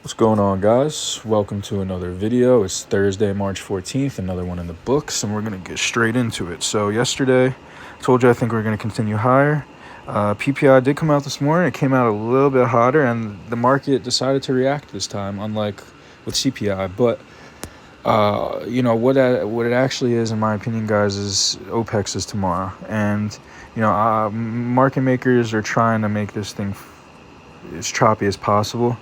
What's going on, guys? Welcome to another video. It's Thursday, March 14th, another one in the books, and we're going to get straight into it. So yesterday, I told you I think we're going to continue higher. PPI did come out this morning. It came out a little bit hotter, and the market decided to react this time, unlike with CPI. But, what it actually is, in my opinion, guys, is Opex is tomorrow. And, market makers are trying to make this thing as choppy as possible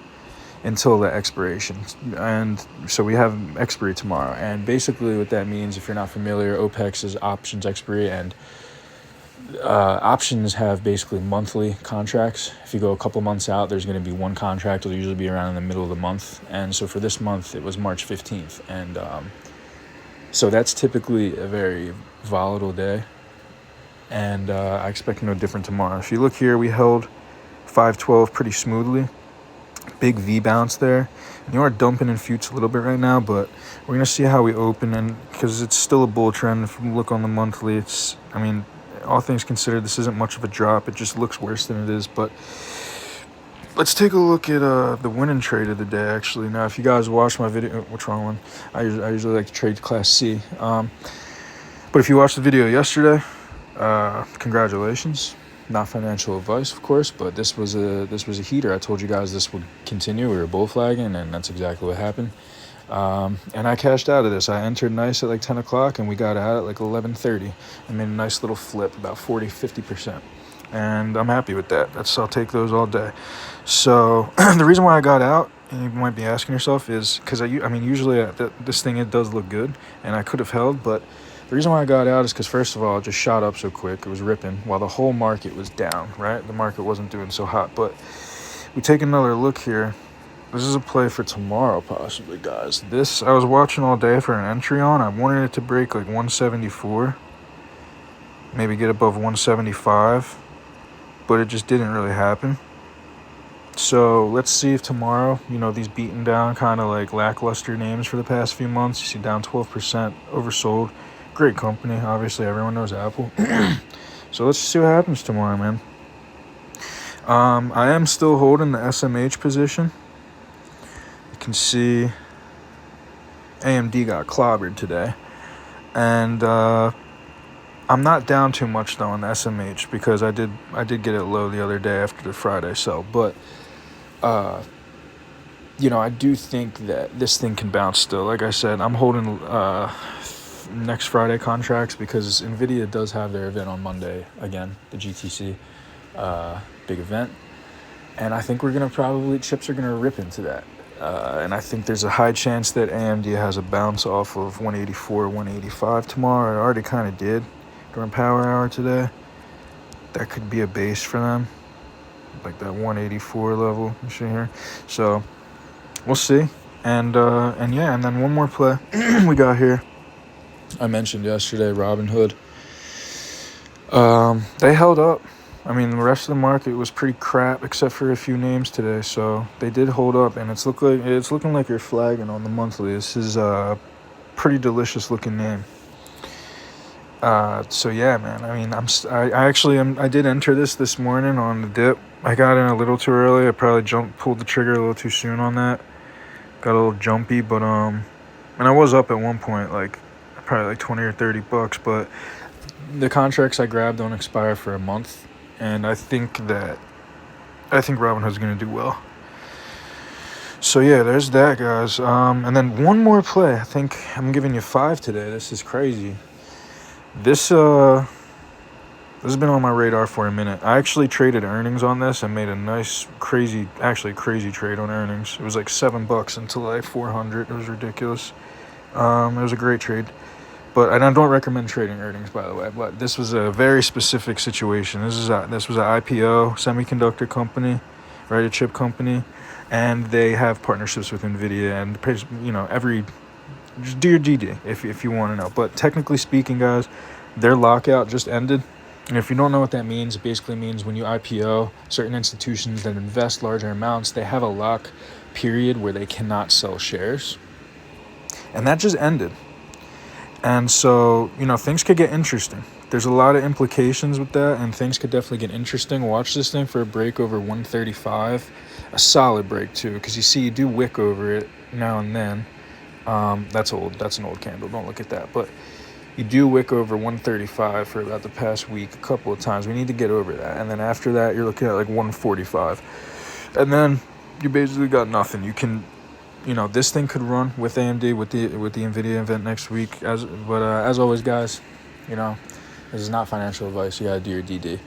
until the expiration. And so we have expiry tomorrow. And basically what that means, if you're not familiar, Opex is options expiry, and options have basically monthly contracts. If you go a couple months out, there's going to be one contract. It'll usually be around in the middle of the month. And so for this month, it was March 15th. And so that's typically a very volatile day. And I expect no different tomorrow. If you look here, we held 512 pretty smoothly. Big V bounce there. And you are dumping in futes a little bit right now, but we're going to see how we open, and because it's still a bull trend. If you look on the monthly, all things considered, this isn't much of a drop. It just looks worse than it is. But let's take a look at the winning trade of the day, actually. Now, if you guys watched my video, which wrong one? I usually like to trade Class C. But if you watched the video yesterday, congratulations. Not financial advice, of course, but this was a heater. I told you guys this would continue. We were bull flagging, and that's exactly what happened. And I cashed out of this. I entered nice at like 10 o'clock, and we got out at like 11:30 and made a nice little flip, about 50%. And I'm happy with that. I'll take those all day. So the reason why I got out, and you might be asking yourself, is because usually this thing, it does look good, and I could have held, but the reason why I got out is because, first of all, it just shot up so quick. It was ripping while the whole market was down, right? The market wasn't doing so hot. But we take another look here. This is a play for tomorrow, possibly, guys. This, I was watching all day for an entry on. I wanted it to break like 174, maybe get above 175, but it just didn't really happen. So let's see if tomorrow, these beaten down kind of like lackluster names for the past few months, you see down 12%, oversold. Great company, obviously everyone knows Apple. So let's see what happens tomorrow, man. I am still holding the SMH position. You can see AMD got clobbered today, and I'm not down too much though on the SMH because I did get it low the other day after the Friday sell. But I do think that this thing can bounce still. Like I said, I'm holding next Friday contracts because NVDA does have their event on Monday again, the GTC big event, and I think chips are gonna rip into that, and I think there's a high chance that AMD has a bounce off of 184, 185 tomorrow. It already kind of did during power hour today. That could be a base for them, like that 184 level you see here. So we'll see, and then one more play we got here. I mentioned yesterday, Robinhood. They held up. The rest of the market was pretty crap, except for a few names today. So they did hold up, and it's looking like you're flagging on the monthly. This is a pretty delicious looking name. So yeah, man. I did enter this morning on the dip. I got in a little too early. I probably pulled the trigger a little too soon on that. Got a little jumpy, but and I was up at one point, probably like 20 or 30 bucks, but the contracts I grabbed don't expire for a month, and I think Robinhood's going to do well. So yeah, there's that, guys. And then one more play. I think I'm giving you 5 today. This is crazy. This has been on my radar for a minute. I actually traded earnings on this and made a nice crazy trade on earnings. It was like $7 until like 400. It was ridiculous. It was a great trade. But I don't recommend trading earnings, by the way. But this was a very specific situation. This was an IPO semiconductor company, right? A chip company, and they have partnerships with NVDA. And just do your DD if you want to know. But technically speaking, guys, their lockout just ended. And if you don't know what that means, it basically means when you IPO, certain institutions that invest larger amounts, they have a lock period where they cannot sell shares. And that just ended. And so, things could get interesting. there's a lot of implications with that, and things could definitely get interesting. Watch this thing for a break over 135, a solid break too, because you do wick over it now and then. That's an old candle, don't look at that, but you do wick over 135 for about the past week a couple of times. We need to get over that, and then after that you're looking at like 145, and then you basically got nothing. You can, this thing could run with AMD with the NVDA event next week. As always, guys, this is not financial advice. You gotta do your DD.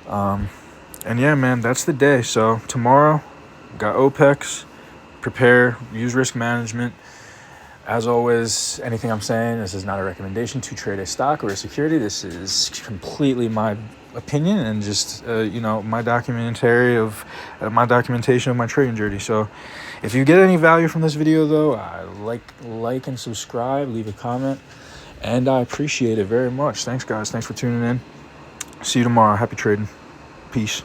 And yeah, man, that's the day. So tomorrow, got Opex. Prepare, use risk management. As always, anything I'm saying, this is not a recommendation to trade a stock or a security. This is completely my opinion and just my documentation of my trading journey. So if you get any value from this video, though, like and subscribe, leave a comment, and I appreciate it very much. Thanks, guys. Thanks for tuning in. See you tomorrow. Happy trading. Peace.